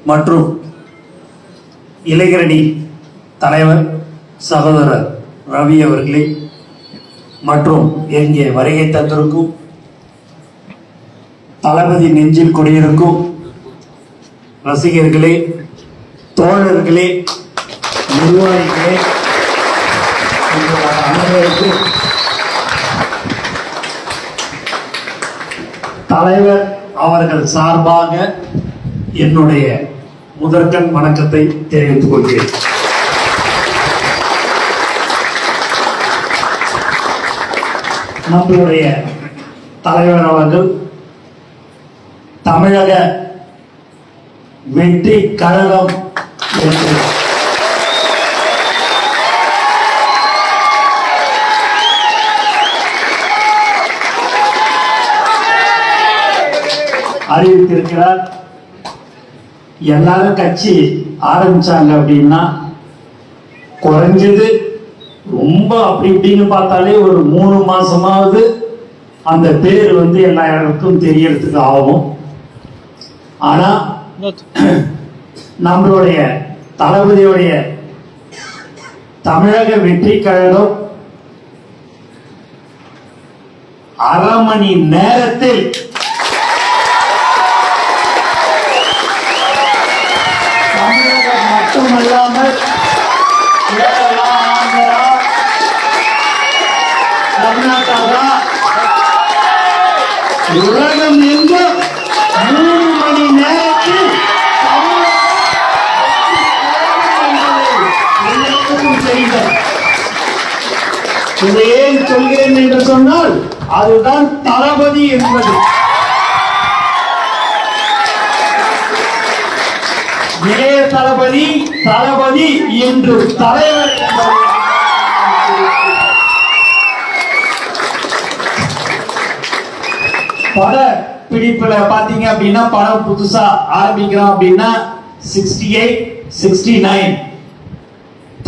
மற்றும் இளைஞரணி தலைவர் சகோதரர் ரவி அவர்களே மற்றும் எங்கே வருகை தந்திருக்கும் தளபதி நெஞ்சில் குடியிருக்கும் ரசிகர்களே, தோழர்களே, நிர்வாகிகளே, அனைவருக்கு தலைவர் அவர்கள் சார்பாக என்னுடைய முதற்கண் வணக்கத்தை தெரிவித்துக் கொள்கிறேன். நம்முடைய தலைவர் அவர்கள் தமிழக வெற்றி கழகம் என்று அறிவித்திருக்கிறார். எல்லாரும் கட்சி ஆரம்பிச்சாங்க அப்படின்னா குறைஞ்சது ரொம்ப அப்படி இப்படின்னு பார்த்தாலே ஒரு 3 மாசமாவது அந்த பேர் எல்லா இடத்துக்கும் தெரியறதுக்கு ஆகும். ஆனா நம்மளுடைய தளபதியுடைய தமிழக வெற்றி கழகம் அரை மணி நேரத்தில் தமிழகம் மட்டுமல்லாமல் கர்நாடகா உலகம் எங்கும் 3 மணி நேரத்தில் இதை ஏன் சொல்கிறேன் என்று சொன்னால் அதுதான் தளபதி என்பது. இளைய தளபதி தளபதி என்று தலைவர் என்பது. பட பிடிப்புல பாத்தீங்க அப்படின்னா படம் புதுசா ஆரம்பிக்கிறோம் அப்படின்னா 68, 69,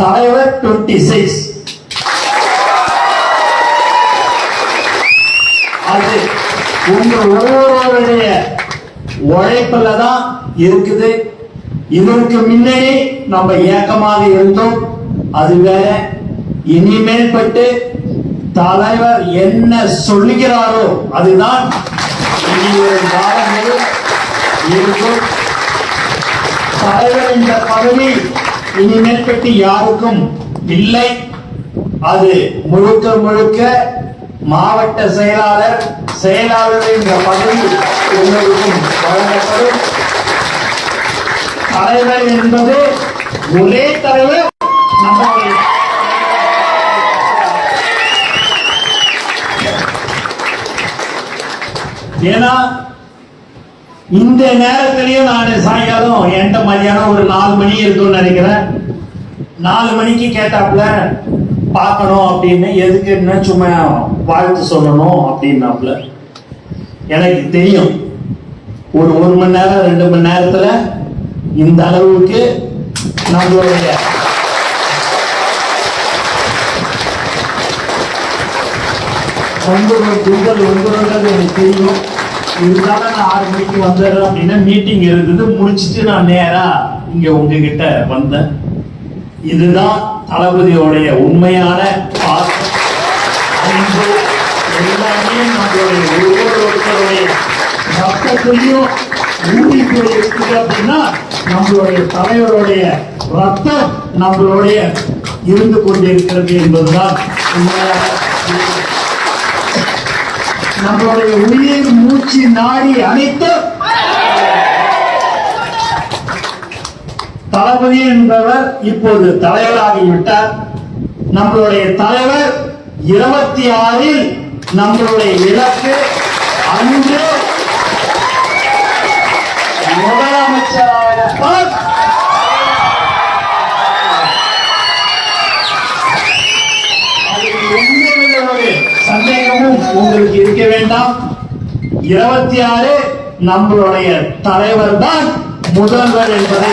தலைவர் 26. அது உங்க ஒவ்வொருவருடைய உழைப்புல தான் இருக்குது. இதற்கு முன்னாடி நம்ம ஏக்கமாக இருந்தோம், அது வேற. இனிமேல் பட்டு தலைவர் என்ன சொல்லுகிறாரோ அதுதான் இருக்கும். தலைவர் இந்த பதவி இனிமேல் பட்டு யாருக்கும் இல்லை. அது முழுக்க முழுக்க மாவட்ட செயலாளர் என்ற பதவி எல்லோருக்கும் வழங்கப்படும். தலைவர் என்பது ஒரே தலைவர். நம்முடைய ஏன்னா இந்த நேரத்திலையும் நான் சாயங்காலம் என்கிட்ட மதியானம் ஒரு 4 மணி இருக்கும்னு நினைக்கிறேன். 4 மணிக்கு கேட்டாப்புல பார்க்கணும் அப்படின்னு. எதுக்குன்னா சும்மா வாழ்த்து சொல்லணும் அப்படின்னாப்புல. எனக்கு தெரியும் ஒரு 1 மணி நேரம் 2 மணி நேரத்துல இந்த அளவுக்கு நம்மளுடைய கும்பல் வந்துடுறது எனக்கு தெரியும். இருந்தாலும் நான் 6 மணிக்கு வந்துடுறேன் அப்படின்னா மீட்டிங் இருந்தது. முடிச்சுட்டு நான் நேரா இங்க உங்ககிட்ட வந்தேன். இதுதான் தளபதியோடைய உண்மையான பாசம், அன்பு. எல்லாமே நம்மளுடைய ஒவ்வொருத்தருடைய ரத்தத்தையும் ஊறி போய் இருக்குது அப்படின்னா நம்மளுடைய தலைவருடைய ரத்தம் நம்மளுடைய இருந்து கொண்டிருக்கிறது என்பதுதான் உண்மையான. நம்மளுடைய உயிர் மூச்சு நாடி அனைத்து தளபதி என்பவர் இப்போது தலைவராகிவிட்டார். நம்மளுடைய தலைவர் 26 நம்மளுடைய இலக்கு அன்று முதலமைச்சராக சந்தேகமும் உங்களுக்கு இருக்க வேண்டாம். 26 நம்மளுடைய தலைவர் தான் முதல்வர் என்பதை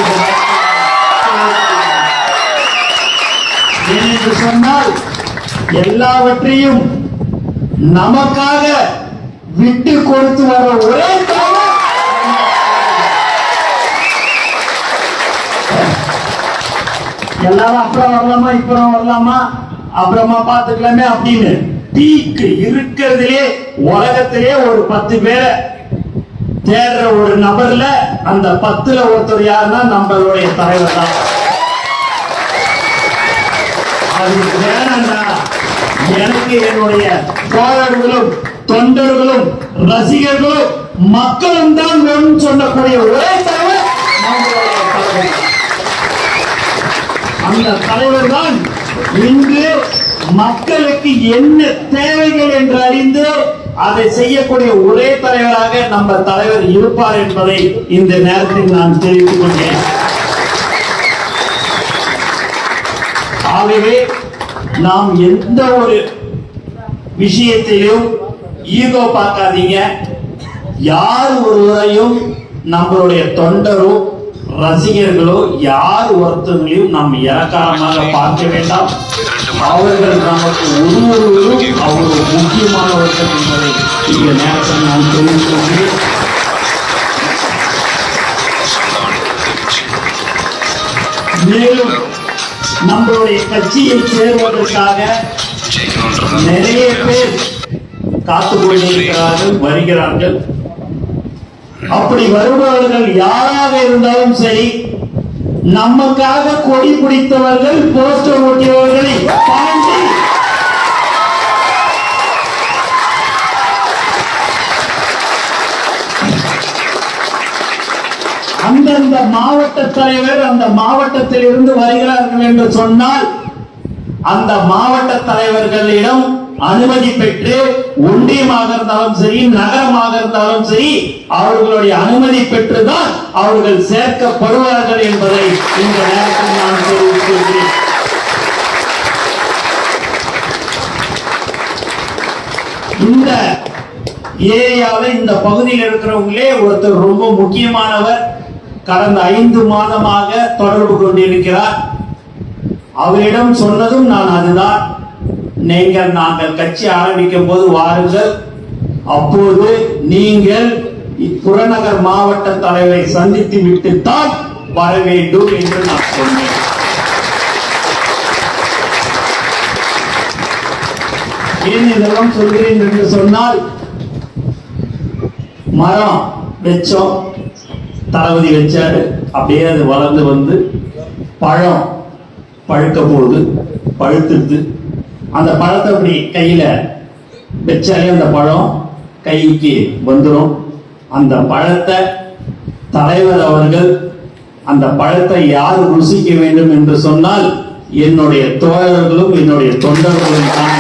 என்று சொன்னால் எல்லாவற்றையும் நமக்காக விட்டு கொடுத்து வர ஒரே தலைவர். எல்லாரும் அப்புறம் வரலாமா இப்புறம் வரலாமா அப்புறமா பாத்துக்கலாமே அப்படின்னு பீக்கு இருக்கிறதுலே உலகத்திலே ஒரு 10 பேரை தேடுற ஒரு நபர்ல அந்த 10ல ஒருத்தர் யாருன்னா நம்மளுடைய தலைவர் தான். அதுக்கு வேணாண்டா, எனக்கு என்னுடைய தோழர்களும் தொண்டர்களும் ரசிகர்களும் மக்களும் தான் வேணும் சொல்லக்கூடிய ஒரே தலைவர் நம்மளுடைய தலைவர். அந்த தலைவர் தான் இன்று மக்களுக்கு என்ன தேவைகள் என்று அறிந்து அதை செய்யக்கூடிய ஒரே தலைவராக நம்ம தலைவர் இருப்பார் என்பதை இந்த நேரத்தில் நான் தெரிவித்துக் கொண்டேன். ஆகவே நாம் எந்த ஒரு விஷயத்திலும் ஈகோ பார்க்காதீங்க. யார் ஒருவரையும் நம்மளுடைய தொண்டரோ ரசிகர்களோ யார் ஒருத்தங்களையும் நாம் இறக்காரமாக பார்க்க வேண்டாம். அவர்கள் நமக்கு ஒருவரும் அவ்வளவு முக்கியமானவர்கள் என்பதை இந்த நேரத்தில் நான் தெரிவித்துள்ளேன். மேலும் நம்மளுடைய கட்சியை சேர்வதற்காக நிறைய பேர் காத்துக் கொண்டிருக்கிறார்கள், வருகிறார்கள். அப்படி வருபவர்கள் யாராக இருந்தாலும் சரி, நமக்காக கொடி பிடித்தவர்கள், போஸ்டர் ஒட்டியவர்களை தாண்டி அந்தந்த மாவட்ட தலைவர் அந்த மாவட்டத்தில் இருந்து வருகிறார்கள் என்று சொன்னால் அந்த மாவட்ட தலைவர்களிடம் அனுமதி பெற்று ஒன்றியமாக இருந்தாலும் சரி நகரமாக இருந்தாலும் சரி அவர்களுடைய அனுமதி பெற்றுதான் அவர்கள் சேர்க்கப்படுவார்கள் என்பதை இந்த நேரத்தில் நான் தெரிவித்துள்ளேன். இந்த ஏரியாவில் இந்த பகுதியில் இருக்கிறவங்களே ஒருத்தர் ரொம்ப முக்கியமானவர், கடந்த 5 மாதமாக தொடர்பு கொண்டிருக்கிறார். அவரிடம் சொன்னதும் நான் அதுதான், நாங்கள் கட்சி ஆரம்பிக்கும் போது வாருங்கள், அப்போது நீங்கள் புறநகர் மாவட்ட தலைவரை சந்தித்து விட்டுத்தான் வர வேண்டும் என்று நான் சொன்னேன். ஏன் இதெல்லாம் சொல்கிறேன் என்று சொன்னால், மரம் வச்சோம், தளபதி வச்சாரு, அப்படியே அது வளர்ந்து வந்து பழம் பழுக்க போகுது, பழுத்துட்டு அந்த பழத்தை அப்படி கையில வச்சாலே அந்த பழம் கைக்கு வந்துடும். அந்த பழத்தை தலைவர் அவர்கள் அந்த பழத்தை யார் ருசிக்க வேண்டும் என்று சொன்னால் என்னுடைய தோழர்களும் என்னுடைய தொண்டர்களும் தான்.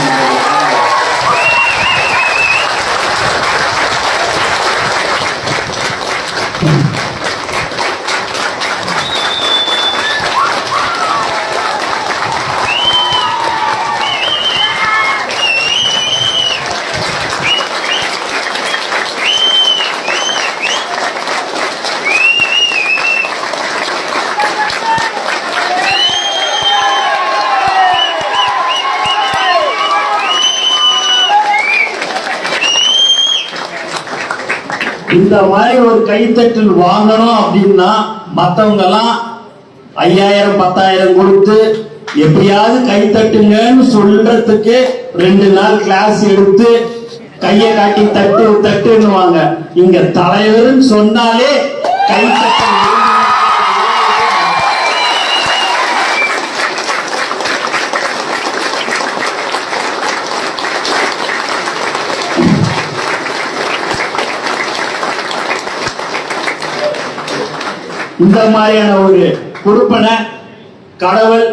இந்த மாதிரி ஒரு கைத்தட்டல் வாங்கணும் அப்படின்னா மற்றவங்க எல்லாம் 5000 10,000 கொடுத்து எப்படியாவது கைத்தட்டுங்கன்னு சொல்றதுக்கு 2 நாள் கிளாஸ் எடுத்து கையை காட்டி தட்டு தட்டுன்னுவாங்க. இங்க தலைவர்னு சொன்னாலே கைத்தட்டல். இந்த மாதிரியான ஒரு கொடுப்பனை கடவுள்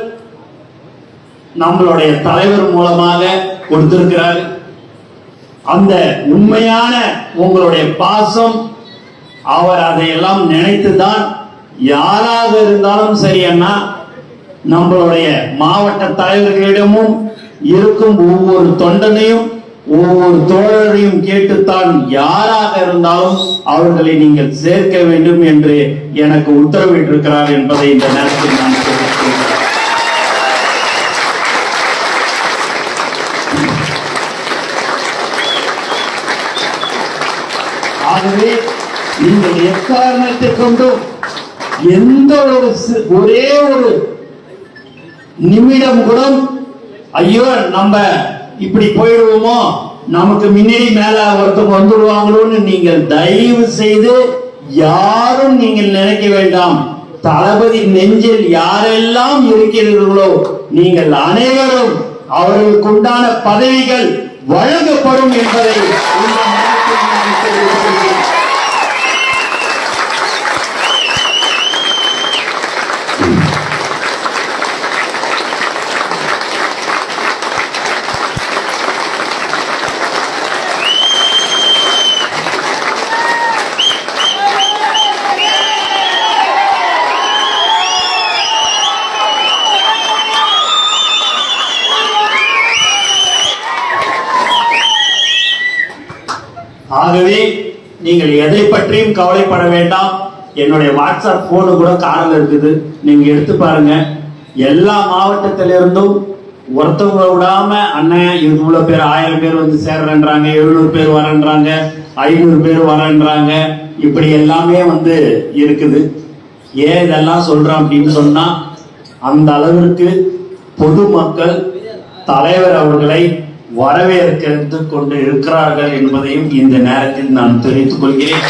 நம்மளுடைய தலைவர் மூலமாக கொடுத்திருக்கிறார். அந்த உண்மையான உங்களுடைய பாசம், அவர் அதையெல்லாம் நினைத்துதான் யாராக இருந்தாலும் சரி அண்ணா, நம்மளுடைய மாவட்ட தலைவர்களிடமும் இருக்கும் ஒவ்வொரு தொண்டனையும் ஒவ்வொரு தோழரையும் கேட்டுத்தான் யாராக இருந்தாலும் அவர்களை நீங்கள் சேர்க்க வேண்டும் என்று எனக்கு உத்தரவிட்டிருக்கிறார் என்பதை இந்த நேரத்தில் நான் தெரிவிக்கிறேன். ஆகவே நீங்கள் எக்காரணத்தை கொண்டும் எந்த ஒரே ஒரு நிமிடம் கூட ஐயோ நம்ம இப்படி போயிடுவோமோ, நமக்கு முன்னாடி மேல ஒருத்தவங்க வந்துடுவாங்களோன்னு நீங்கள் தயவு செய்து யாரும் நீங்கள் நினைக்க வேண்டாம். தளபதி நெஞ்சில் யாரெல்லாம் இருக்கிறீர்களோ நீங்கள் அனைவரும் அவர்களுக்கு உண்டான பதவிகள் வழங்கப்படும் என்பதை ஆகவே நீங்கள் எதை பற்றியும் கவலைப்பட வேண்டாம். என்னுடைய வாட்ஸ்அப் போனு கூட காரில் இருக்குது, நீங்க எடுத்து பாருங்க. எல்லா மாவட்டத்திலிருந்தும் ஒருத்தவங்க விடாம அண்ணன் இவ்வளவு பேர் 1000 பேர் வந்து சேர்றன்றாங்க, 700 பேர் வரன்றாங்க, 500 பேர் வரன்றாங்க, இப்படி எல்லாமே வந்து இருக்குது. ஏன் இதெல்லாம் சொல்றோம் அப்படின்னு சொன்னா, அந்த அளவிற்கு பொதுமக்கள் தலைவர் அவர்களை வரவேற்கிறது கொண்டு இருக்கிறார்கள் என்பதையும் இந்த நேரத்தில் நான் தெரிவித்துக் கொள்கிறேன்.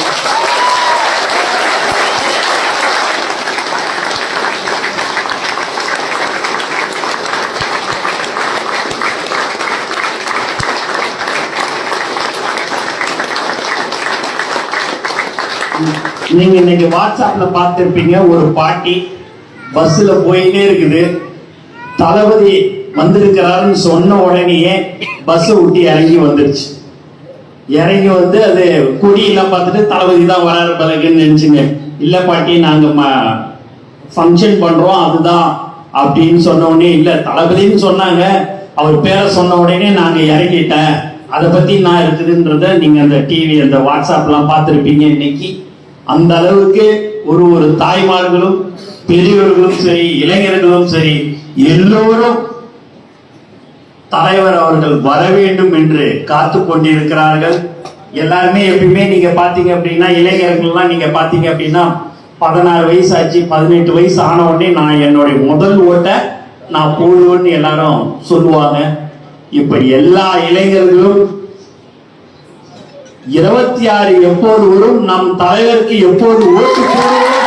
நீங்க இன்னைக்கு வாட்ஸ்அப்ல பார்த்திருப்பீங்க, ஒரு பாட்டி பஸ்ல போயிட்டே இருக்குது, தளபதி வந்திருக்கிறாருன்னு சொன்ன உடனேயே பஸ் விட்டு இறங்கி வந்துருச்சு. இறங்கி வந்து அது கொடியெல்லாம் பார்த்துட்டு தளபதி தான் வராரு பலகுன்னு நினைச்சுங்க. இல்ல பாட்டி, நாங்க ஃபங்க்ஷன் பண்றோம் அதுதான் அப்படின்னு சொன்ன உடனே, இல்ல தளபதினு சொன்னாங்க, அவர் பேரை சொன்ன உடனே நாங்க இறங்கிட்டேன், அதை பத்தி நான் இருக்குதுன்றத நீங்க அந்த டிவி அந்த வாட்ஸ்அப்லாம் பார்த்துருப்பீங்க. இன்னைக்கு அந்த அளவுக்கு ஒரு தாய்மார்களும் பெரியவர்களும் சரி, இளைஞர்களும் சரி, எல்லோரும் தலைவர் அவர்கள் வர வேண்டும் என்று காத்து கொண்டிருக்கிறார்கள். எல்லாருமே எப்பயுமே நீங்க பாத்தீங்க அப்படின்னா, இளைஞர்கள்லாம் நீங்க பாத்தீங்க அப்படின்னா 16 வயசு ஆச்சு, 18 வயசு ஆன உடனே நான் என்னுடைய முதல் ஓட்டை நான் போடுவேன்னு எல்லாரும் சொல்லுவாங்க. இப்ப எல்லா இளைஞர்களும் 26 எப்போது வரும், நம் தலைவருக்கு எப்போது ஓட்டு போடுவோம்,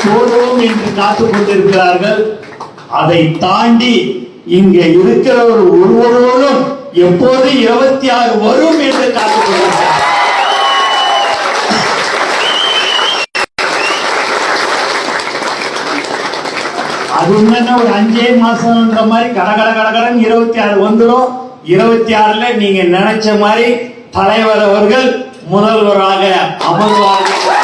போடுவோம் என்று காத்துக் கொண்டிருக்கிறார்கள். அதை தாண்டி இங்க இருக்கிற ஒருவரோடும் எப்போது 26 வரும் என்று காத்துக் கொண்டிருக்கிறார். அது என்னன்னா ஒரு 5 மாசம்ன்ற மாதிரி கடகடன் 26 வந்துடும். 26ல நீங்க நினைச்ச மாதிரி தலைவர் அவர்கள் முதல்வராக அமர்வார்கள்.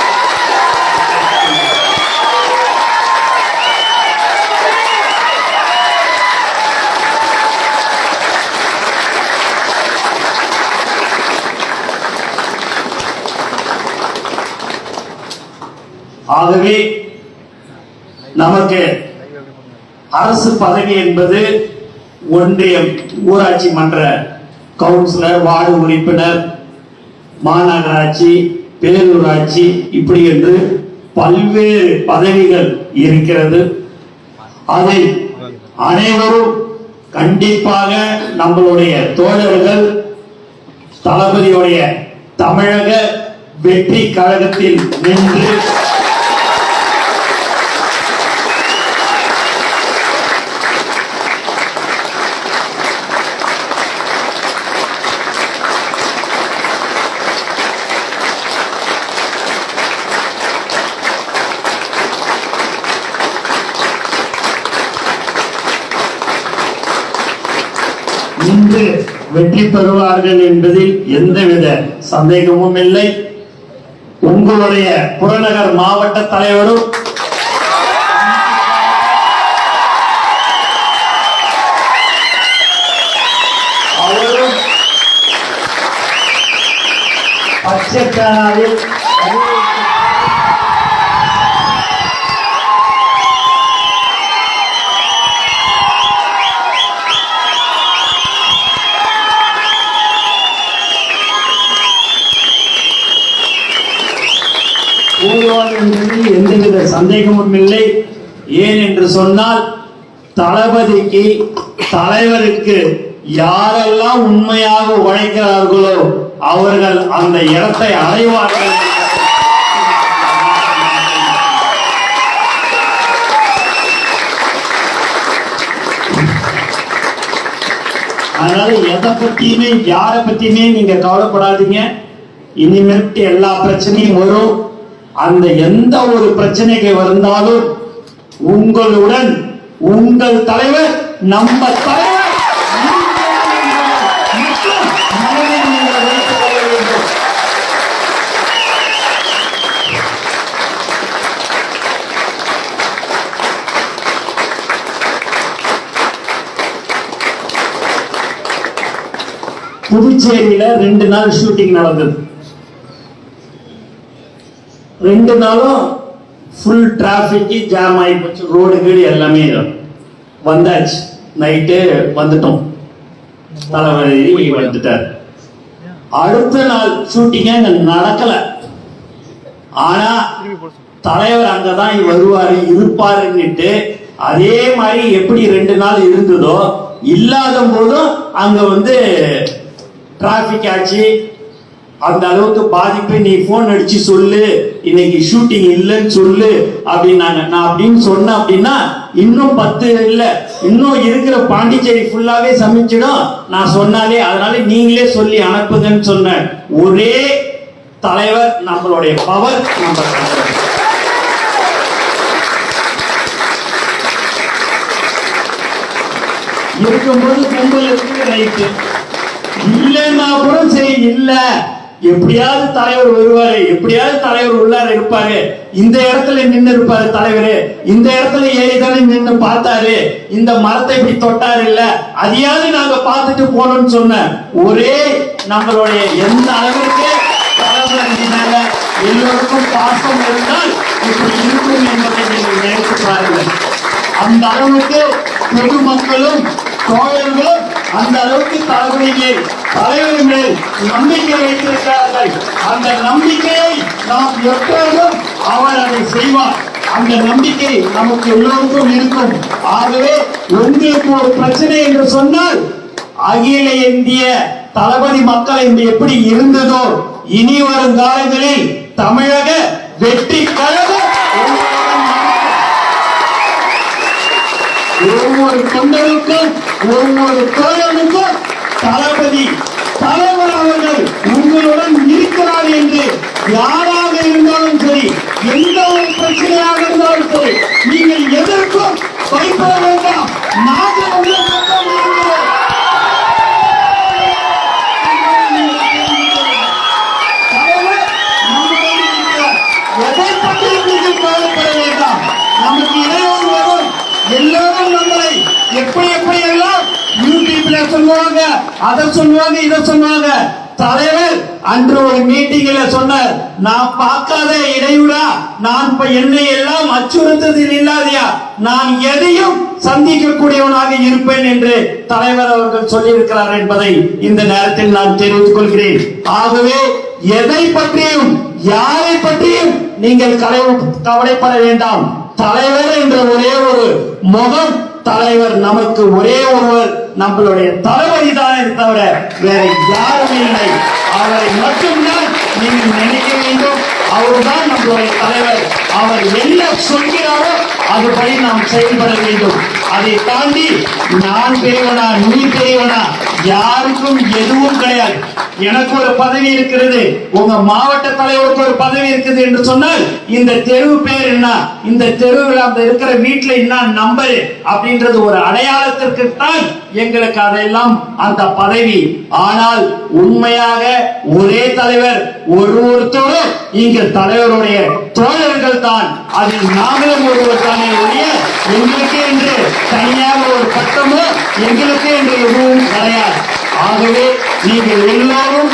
ஆகவே நமக்கு அரசு பதவி என்பது ஒன்றியம், ஊராட்சி மன்ற கவுன்சிலர், வார்டு உறுப்பினர், மாநகராட்சி, பேரூராட்சி, இப்படி என்று பல்வேறு பதவிகள் இருக்கிறது. அதில் அனைவரும் கண்டிப்பாக நம்மளுடைய தோழர்கள் தளபதியுடைய தமிழக வெற்றி கழகத்தில் நின்று இன்று வெற்றி பெறுவார்கள் என்பதில் எந்தவித சந்தேகமும் இல்லை. உங்களுடைய புறநகர் மாவட்ட தலைவரும் பச்சை பேனாவில் கூறுவார் என்பதில் எந்தவித சந்தேகமும் இல்லை. ஏன் என்று சொன்னால் தளபதிக்கு தலைவருக்கு யாரெல்லாம் உண்மையாக உழைக்கிறார்களோ அவர்கள் அந்த இடத்தை அடைவார்கள். அதனால எதை பத்தியுமே யாரை பத்தியுமே நீங்க கவலைப்படாதீங்க. இனிமேட்டு எல்லா பிரச்சனையும் வரும். அந்த எந்த ஒரு பிரச்சனைக்கு வந்தாலும் உங்களுடன் உங்கள் தலைவர் நம்ம தலைவர் புதுச்சேரியில 2 நாள் ஷூட்டிங் நடந்தது. 2 நாளும் ஃபுல் டிராபிக் ஜாம் ஆகி போச்சு. ரோடு கீடு எல்லாமே வந்தாச்சு. நைட்டு வந்துட்டோம். தலைவரி வந்துட்டார். அடுத்த நாள் ஷூட்டிங்க அங்க நடக்கல. ஆனா தலைவர் அங்கதான் வருவாரு இருப்பாருன்னுட்டு அதே மாதிரி எப்படி 2 நாள் இருந்ததோ இல்லாத போதும் அங்க டிராபிக் ஆச்சு. அந்த அளவுக்கு பாதிப்பு. நீ போன் அடிச்சு சொல்லு இன்னைக்கு ஷூட்டிங் இல்லைன்னு சொல்லு அப்படின்னாங்க. நான் அப்படின்னு சொன்னேன் அப்படின்னா இன்னும் 10 இல்ல இன்னும் இருக்கிற பாண்டிச்சேரி ஃபுல்லாவே சமைச்சிடும் நான் சொன்னாலே. அதனால நீங்களே சொல்லி அனுப்புங்கன்னு சொன்ன ஒரே தலைவர் நம்மளுடைய பவர் நம்ம இருக்கும்போது கும்பல் இருக்கு. ரைட்டு இல்லைன்னா கூட சரி. இல்ல எப்படியாவது தலைவர் வருவாரு, எப்படியாவது தலைவர் உள்ளார இருப்பாரு, இந்த இடத்துல நின்று இருப்பாரு தலைவரு, இந்த இடத்துல ஏறிதானே நின்று பார்த்தாரு, இந்த மரத்தை இப்படி தொட்டாரு இல்ல அதையாவது நாங்க பார்த்துட்டு போனோம்னு சொன்ன ஒரே நம்மளுடைய எந்த அளவிற்கு தலைவர் எல்லோருக்கும் பாசம் இருந்தால் இப்படி இருக்கும் என்பதை நீங்கள் நினைத்து பாருங்கள். அந்த அளவுக்கு பொதுமக்களும் தோழர்களும் அந்த அளவுக்கு தளபதி மேல் தலைவர் மேல் நம்பிக்கை வைத்திருக்கிறார்கள். அந்த நம்பிக்கையை நாம் எப்போதும் அவர் அதை செய்வார். அந்த நம்பிக்கை நமக்கு எல்லோருக்கும் இருக்கும். ஆகவே உங்களுக்கு ஒரு பிரச்சனை என்று சொன்னால் அகில இந்திய தளபதி மக்கள் இன்று எப்படி இருந்ததோ இனி வரும் காலங்களில் தமிழக வெற்றி கழகம் ஒவ்வொரு தொண்டருக்கும் ஒவ்வொரு தோழனுக்கும் தளபதி தலைவர் அவர்கள் உங்களுடன் இருக்கிறார் என்று யாராக இருந்தாலும் சரி, எந்த ஒரு பிரச்சனையாக இருந்தாலும் சரி, நீங்கள் எதற்கும் பயப்பட வேண்டாம். நாங்கள் எதை பற்றி நீங்கள் கவலைப்பட வேண்டாம். நமக்கு இடையூறு வரும். எல்லாரும் நம்மளை எப்படி எப்படி எல்லாம் யூடியூப்ல சொல்லுவாங்க, அதை சொல்லுவாங்க, இதை சொல்லுவாங்க. தலைவர் அன்று ஒரு மீட்டிங்ல சொன்னார், நான் பார்க்காத இடையூறா, நான் இப்ப என்னை எல்லாம் அச்சுறுத்ததில் இல்லாதியா, நான் எதையும் சந்திக்கக்கூடியவனாக இருப்பேன் என்று தலைவர் அவர்கள் சொல்லியிருக்கிறார் என்பதை இந்த நேரத்தில் நான் தெரிவித்துக் கொள்கிறேன். ஆகவே எதை பற்றியும் யாரை பற்றியும் நீங்கள் கவலைப்பட வேண்டாம். தலைவர் என்ற ஒரே ஒரு முகம், தலைவர் நமக்கு ஒரே ஒருவர் நம்மளுடைய தளபதி தானே தவிர வேற யாருமே இல்லை. அவரை மட்டும்தான் நீங்கள் நினைக்க வேண்டும். அவர்தான் நம்மளுடைய தலைவர். அவர் என்ன சொல்கிறாரோ அதுபடி நாம் செயல்பட வேண்டும். அதை தாண்டி நான் பெரியவனா நீ பெரியவனா யாருக்கும் எதுவும் கிடையாது. எனக்கு ஒரு பதவி இருக்கிறது, உங்க மாவட்ட தலைவருக்கு ஒரு பதவி இருக்குது என்று சொன்னால் இந்த தெருவு பேர் என்ன, இந்த தெருவில் அந்த இருக்கிற வீட்டுல என்ன நம்பர் அப்படின்றது ஒரு அடையாளத்திற்கு தான் எங்களுக்கு அதெல்லாம் அந்த பதவி. ஆனால் உண்மையாக ஒரே தலைவர் ஒருத்தரும் இங்கு தலைவருடைய தோழர்கள் தான். அதில் நாங்களும் ஒருவர் தானே ஒழிய எங்களுக்கு என்று தனியாக ஒரு பட்டமோ எங்களுக்கு என்று எதுவும் கிடையாது. ஆகவே நீங்கள் எல்லோரும்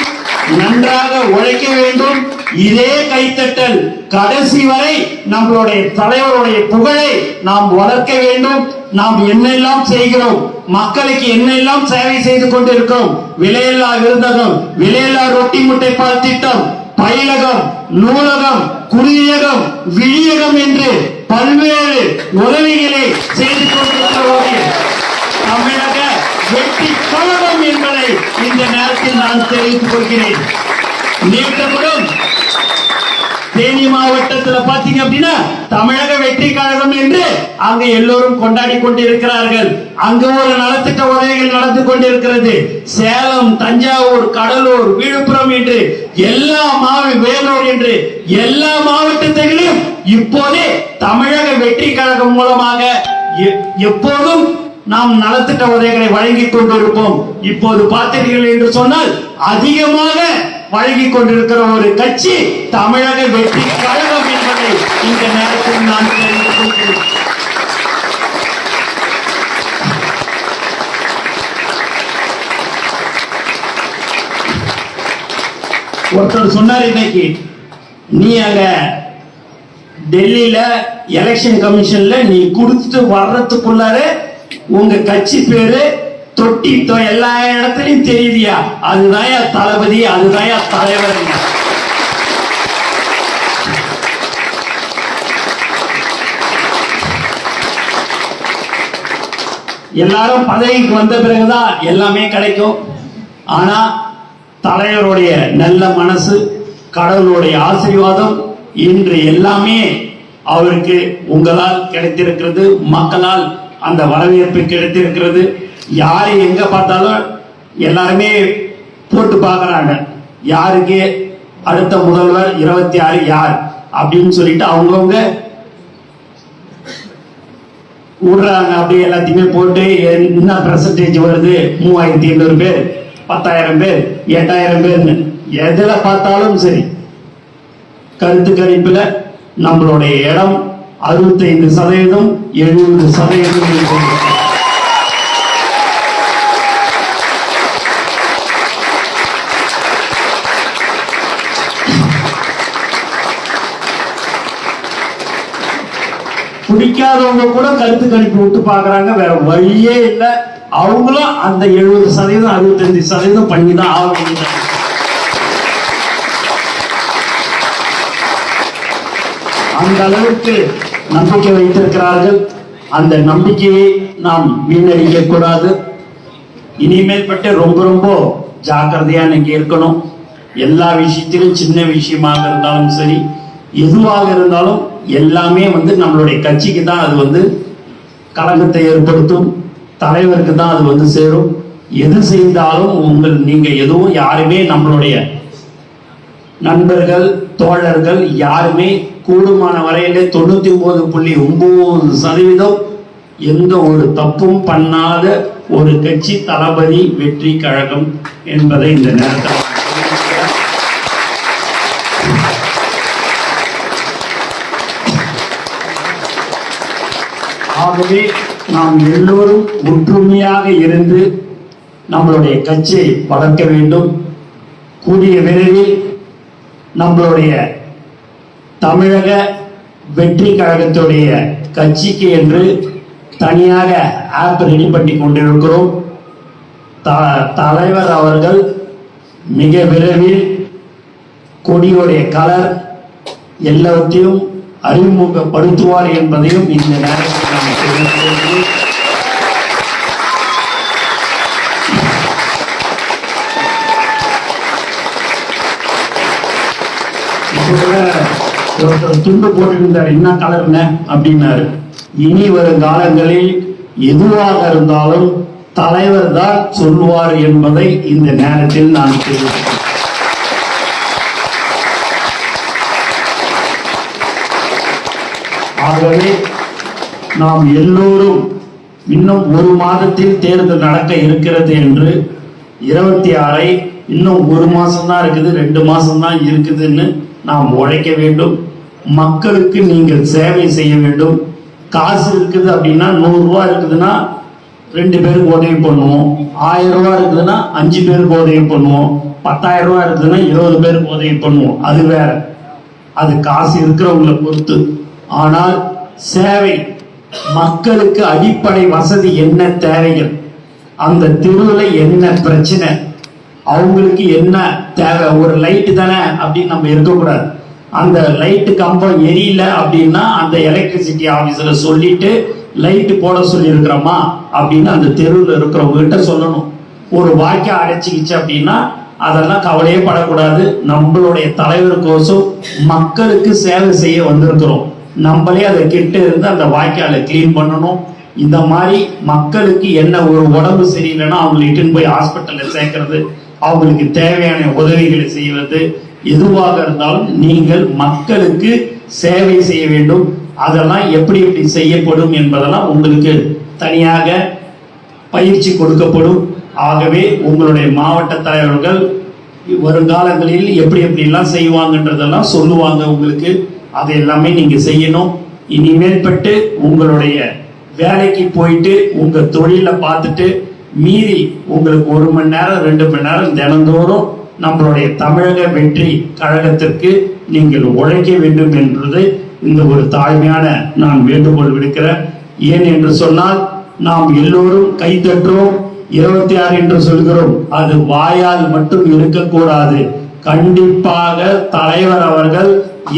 நன்றாக உழைக்க வேண்டும். இதே கைத்தட்டல் கடைசி வரை நம்மளுடைய தலைவருடைய புகழை நாம் வளர்க்க வேண்டும். நாம் என்னெல்லாம் செய்கிறோம், மக்களுக்கு என்னெல்லாம் சேவை செய்து கொண்டிருக்கிறோம். விலையில்லா விருந்தகம், விலையில்லா ரொட்டி முட்டை பால் திட்டம், பயிலகம், நூலகம், குடியகம், விழியகம் என்று பல்வேறு உதவிகளை செய்து கொண்டிருக்கிறோம். தமிழக வெற்றி கழகம் என்பதை இந்த நேரத்தில் நான் தெரிவித்துக் கொள்கிறேன். நேற்று கூட தேனி மாவட்டத்தில் பாத்தீங்க அப்படின்னா தமிழக வெற்றி கழகம் என்று அங்க எல்லோரும் கொண்டாடி கொண்டிருக்கிறார்கள். அங்க ஒரு நலத்திட்ட உதவிகள் நடந்து கொண்டிருக்கிறது. சேலம், தஞ்சாவூர், கடலூர், விழுப்புரம் என்று எல்லா வேலூர் என்று எல்லா மாவட்டத்திலும் இப்போதே தமிழக வெற்றி கழகம் மூலமாக எப்போதும் நாம் நலத்திட்ட உதவிகளை வழங்கிக் கொண்டிருப்போம். இப்போது பார்த்தீர்கள் என்று சொன்னால் அதிகமாக வழங்கிக் கொண்டிருக்கிற ஒரு கட்சி தமிழக வெற்றி கழகம் என்பதை இந்த நேரத்தில் நான் தெரிவித்துக் கொள்கிறேன். ஒருத்தர் சொன்னார், இன்னைக்கு நீ அங்க டெல்லியில எலெக்ஷன் கமிஷன்ல நீ கொடுத்துட்டு வர்றதுக்குள்ளார உங்க கட்சி பேரு தொட்டி எல்லா இடத்துலயும் தெரியுதியா, அதுதான் தளபதி, அதுதான் தலைவர். எல்லாரும் பதவிக்கு வந்த பிறகுதான் எல்லாமே கிடைக்கும். ஆனா தலைவருடைய நல்ல மனசு, கடவுளுடைய ஆசீர்வாதம் இன்று எல்லாமே அவருக்கு உங்களால் கிடைத்திருக்கிறது. மக்களால் அந்த வரவேற்பு கிடைத்திருக்கிறது. யாரு எங்க பார்த்தாலும் எல்லாருமே போட்டு பார்க்கறாங்க, யாருக்கு அடுத்த முதல்வர் 26 யார் அப்படின்னு சொல்லிட்டு அவங்கவுங்க விடுறாங்க. அப்படியே எல்லாத்தையுமே போட்டு என்ன பெர்சன்டேஜ் வருது, 3800 பேர், 10,000 பேர், 8,000 பேர்னு எதுல பார்த்தாலும் சரி. கருத்து கணிப்புல நம்மளுடைய இடம் 65%, 70%. பிடிக்காதவங்க கூட கருத்து கணிப்பு விட்டு பாக்குறாங்க, வேற வழியே இல்லை. அவங்களும் அந்த 70%, 65% பண்ணிதான் ஆக வேண்டியது. அந்த அளவுக்கு நம்பிக்கை வைத்திருக்கிறார்கள். அந்த நம்பிக்கையை நாம் வீணடிக்க கூடாது. இனிமேல் பட்டு ரொம்ப ரொம்ப ஜாக்கிரதையா நீங்க இருக்கணும். எல்லா விஷயத்திலும், சின்ன விஷயமாக இருந்தாலும் சரி, எதுவாக இருந்தாலும் எல்லாமே நம்மளுடைய கட்சிக்கு தான் அது களங்கத்தை ஏற்படுத்தும். தலைவருக்கு தான் அது சேரும். எது செய்தாலும் நீங்க எதுவும் யாருமே நம்மளுடைய நண்பர்கள், தோழர்கள் யாருமே கூடுமான வரையிலே 99.9% எந்த ஒரு தப்பும் பண்ணாத ஒரு கட்சி தளபதி வெற்றி கழகம் என்பதை இந்த நேரத்தில் ஆகவே நாம் எல்லோரும் ஒற்றுமையாக இருந்து நம்மளுடைய கட்சியை வளர்க்க வேண்டும். கூடிய விரைவில் நம்மளுடைய தமிழக வெற்றி கழகத்துடைய கட்சிக்கு என்று தனியாக ஆப் ரெடி பண்ணி கொண்டிருக்கிறோம். தலைவர் அவர்கள் மிக விரைவில் கொடியுடைய கலர் எல்லாத்தையும் அறிமுகப்படுத்துவார் என்பதையும் இந்த நேரத்தில் நாம் தெரிவிக்கிறோம். ஒருத்தர் துண்டு போட்டிருந்தார், என்ன கலர்ன அப்படின்னாரு. இனி வரும் காலங்களில் எதுவாக இருந்தாலும் தலைவர் தான் சொல்லுவார் என்பதை இந்த நேரத்தில் நான் தெரிவிக்கிறேன். ஆகவே நாம் எல்லோரும் இன்னும் ஒரு மாதத்தில் தேர்தல் நடக்க இருக்கிறது என்று 26 இன்னும் ஒரு மாசம் தான் இருக்குது, 2 மாசம் தான் இருக்குதுன்னு நாம் உழைக்க வேண்டும். மக்களுக்கு நீங்கள் சேவை செய்ய வேண்டும். காசு இருக்குது அப்படின்னா 100 ரூபாய் இருக்குதுன்னா 2 பேருக்கு உதவி பண்ணுவோம். 1000 ரூபாய் இருக்குதுன்னா 5 பேருக்கு உதவி பண்ணுவோம். 10,000 ரூபாய் இருக்குதுன்னா 20 பேருக்கு உதவி பண்ணுவோம், அது வேற. அது காசு இருக்கிறவங்களை பொறுத்து. ஆனால் சேவை, மக்களுக்கு அடிப்படை வசதி என்ன தேவைகள், அந்த தெருவில் என்ன பிரச்சனை, அவங்களுக்கு என்ன தேவை, ஒரு லைட்டு தானே அப்படின்னு நம்ம இருக்கக்கூடாது. அந்த லைட்டு கம்பம் எரியல அப்படின்னா அந்த எலக்ட்ரிசிட்டி ஆபீஸ்ல சொல்லிட்டு லைட்டு போட சொல்லி இருக்கிறோமா அப்படின்னு அந்த தெருவில் இருக்கிறவங்க கிட்ட சொல்லணும். ஒரு வாய்க்கால் அடைச்சிக்கிச்சு அப்படின்னா அதெல்லாம் கவலையே படக்கூடாது. நம்மளுடைய தலைவருக்கோசம் மக்களுக்கு சேவை செய்ய வந்திருக்கிறோம், நம்மளே அதை கிட்ட இருந்து அந்த வாய்க்காலை கிளீன் பண்ணணும். இந்த மாதிரி மக்களுக்கு என்ன ஒரு உடம்பு சரியில்லைன்னா அவங்களை இட்டுன்னு போய் ஹாஸ்பிட்டல்ல சேர்க்கறது, அவங்களுக்கு தேவையான உதவிகளை செய்வது, எதுவாக இருந்தாலும் நீங்கள் மக்களுக்கு சேவை செய்ய வேண்டும். அதெல்லாம் எப்படி எப்படி செய்யப்படும் என்பதெல்லாம் உங்களுக்கு தனியாக பயிற்சி கொடுக்கப்படும். ஆகவே உங்களுடைய மாவட்ட தலைவர்கள் வருங்காலங்களில் எப்படி எப்படிலாம் செய்வாங்கன்றதெல்லாம் சொல்லுவாங்க உங்களுக்கு. அதை எல்லாமே நீங்க செய்யணும். இனிமேற்பட்டு உங்களுடைய வேலைக்கு போயிட்டு உங்க தொழிலை பார்த்துட்டு மீறி உங்களுக்கு 1 மணி நேரம் 2 மணி நேரம் தினந்தோறும் நம்மளுடைய தமிழக வெற்றி கழகத்திற்கு நீங்கள் உழைக்க வேண்டும் என்பது இந்த ஒரு தாழ்மையான நான் வேண்டுகோள் விடுக்கிறேன். ஏன் என்று சொன்னால் நாம் எல்லோரும் கைத்தட்டுறோம், 26 என்று சொல்கிறோம், அது வாயால் மட்டும் இருக்கக்கூடாது. கண்டிப்பாக தலைவர் அவர்கள்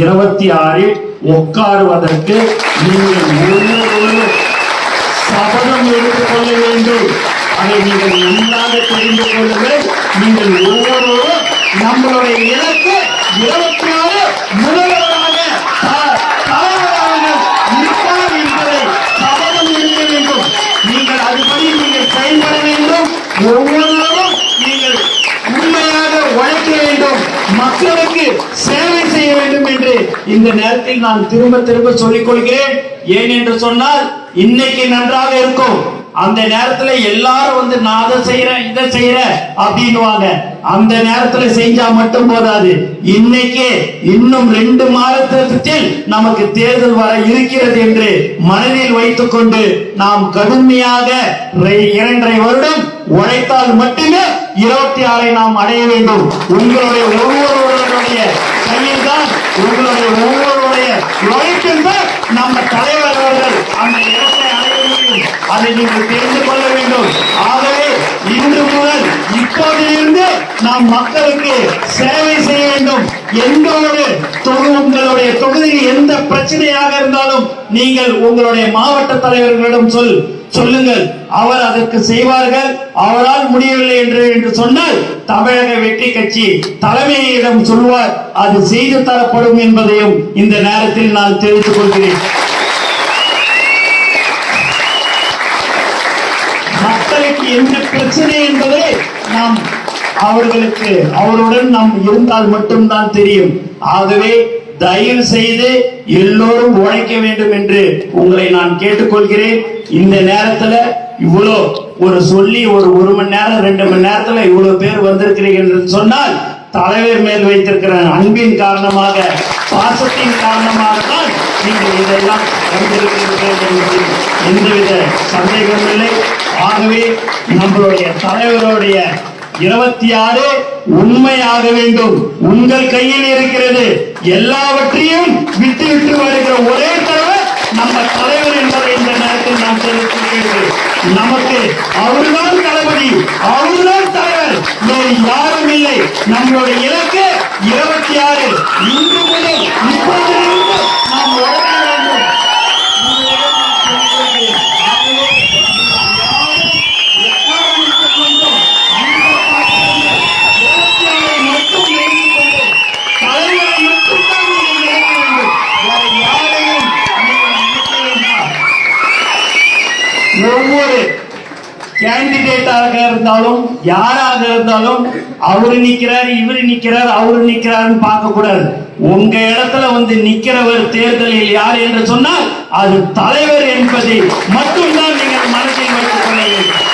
26 உட்காருவதற்கு நீங்கள் ஒவ்வொருவரும் சபதம் எடுத்துக்கொள்ள வேண்டும். அதை நீங்கள் நன்றாக தெரிந்து கொள்ளுங்கள். நீங்கள் ஒவ்வொருவரும் நம்மளுடைய இலக்கு 26 முதல்வராக தலைவராக இருப்பார் என்பதை சபதம் எடுக்க வேண்டும். நீங்கள் அதுபடி நீங்கள் செயல்பட வேண்டும். ஒவ்வொருவரும் நீங்கள் உண்மையாக உழைக்க வேண்டும், மக்களுக்கு சேவை செய்ய வேண்டும் என்று இந்த நேரத்தில் நான் திரும்ப திரும்ப சொல்லிக் கொள்கிறேன். ஏன் என்று சொன்னால் இன்னைக்கு நன்றாக இருக்கும், அந்த நேரத்துல எல்லாரும் வந்து நான் அதை செய்யறேன் இதை செய்யறேன் அப்படின்னுவாங்க. அந்த நேரத்துல செஞ்சா மட்டும் போதாது. இன்னைக்கு இன்னும் 2 மாதத்தில் நமக்கு தேர்தல் வர இருக்கிறது என்று மனதில் வைத்துக் கொண்டு நாம் கடுமையாக 2.5 வருடம் உழைத்தால் மட்டுமே 26 நாம் அடைய வேண்டும். உங்களுடைய ஒவ்வொருவருடைய கையில் தான், உங்களுடைய ஒவ்வொருடைய உழைப்பில் தான் நம்ம தலைவர் அவர்கள் அந்த இடத்தை அடைய முடியும். அதை நீங்கள் தெரிந்து கொள்ள வேண்டும். ஆகவே இன்று முதல் இப்போதிலிருந்து நாம் மக்களுக்கு சேவை செய்ய வேண்டும். எந்த ஒரு உங்களுடைய தொகுதியில் எந்த பிரச்சனையாக இருந்தாலும் நீங்கள் உங்களுடைய மாவட்ட தலைவர்களிடம் சொல்லுங்கள், அவர் அதற்கு செய்வார்கள். அவரால் முடியவில்லை என்று சொன்னால் தமிழக வெற்றி கட்சி தலைமையிடம் சொல்வார், அது செய்து தரப்படும் என்பதையும் இந்த நேரத்தில் நான் தெரிவித்துக் கொள்கிறேன். மக்களுக்கு என்ன பிரச்சனை என்பதை நாம் அவருடன் நாம் இருந்தால் மட்டும்தான் தெரியும். ஆகவே தயவு செய்து எல்லோரும் உழைக்க வேண்டும் என்று உங்களை நான் கேட்டுக்கொள்கிறேன். இந்த நேரத்துல இவ்வளோ சொல்லி ஒரு 1 மணி நேரம் 2 மணி நேரத்துல இவ்வளவு பேர் வந்திருக்கிறீர்கள் என்று சொன்னால் தலைவர் மேல் வைத்திருக்கிற அன்பின் காரணமாக, பாசத்தின் காரணமாக தான் நீங்கள் இதெல்லாம் வந்திருக்கிறீர்கள் என்பதில் எந்தவித சந்தேகமும் இல்லை. ஆகவே நம்மளுடைய தலைவருடைய 26 உண்மையாக வேண்டும். உங்கள் கையில் இருக்கிறது. எல்லாவற்றையும் விட்டு வருகிற ஒரே தலைவர் நம்ம தலைவர் என்பதை இந்த நேரத்தில் நாம் தெரிவிக்கிறேன். நமக்கு அவர்தான் தளபதி, அவர்தான் தலைவர், வேறு யாரும் இல்லை. நம்மளுடைய இலக்கு 26. இன்று முதல் இப்போதிலிருந்து நாம் உழைக்க வேண்டும். ஒவ்வொரு கேண்டிடேட்டாக இருந்தாலும் யாராக இருந்தாலும் அவரு நிக்கிறார், இவரு நிக்கிறார், அவரு நிக்கிறாருன்னு பார்க்க கூடாது. உங்க இடத்துல வந்து நிக்கிறவர் தேர்தலில் யார் என்று சொன்னால் அது தலைவர் என்பதை மட்டும்தான் நீங்கள் மனதில் வைத்துக் கொள்ள வேண்டும்.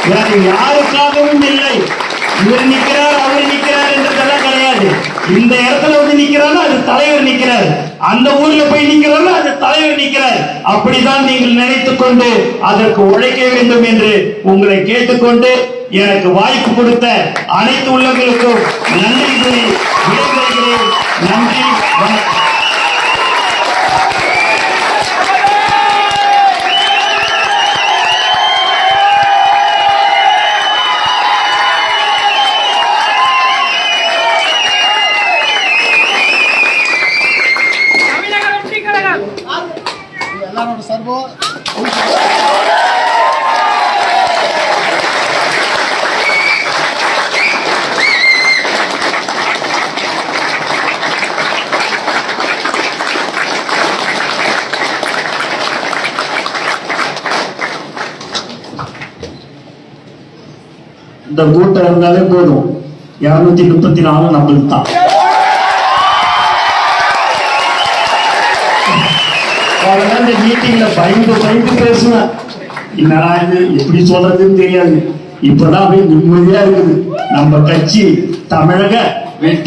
வேறு யாருக்காகவும் இல்லை. இவர் நிக்கிறார், அவர் நிக்கிறார் என்றதெல்லாம் கிடையாது. இந்த இடத்துல வந்து நிக்கிறாரு அது தலைவர் நிக்கிறார், அந்த ஊர்ல போய் நிக்கிறாரு அது தலைவர் நிக்கிறார். அப்படிதான் நீங்கள் நினைத்துக் கொண்டு அதற்கு உழைக்க வேண்டும் என்று உங்களை கேட்டுக்கொண்டு எனக்கு வாய்ப்பு கொடுத்த அனைத்து உள்ளவர்களுக்கும் நன்றி கூறி விடைபெறுகிறேன். நன்றி, வணக்கம். எல்லாரோட சர்வோ இந்த கூட்டம் இருந்தாலே போதும். 234 நம்மளுக்கு தான். இந்த மீட்டிங்ல பயந்து பேசுவேன். என்னடா இது எப்படி சொல்றதுன்னு தெரியாது. இப்பதான் அப்படியே நிம்மதியா இருக்குது. நம்ம கட்சி தமிழக வெற்றி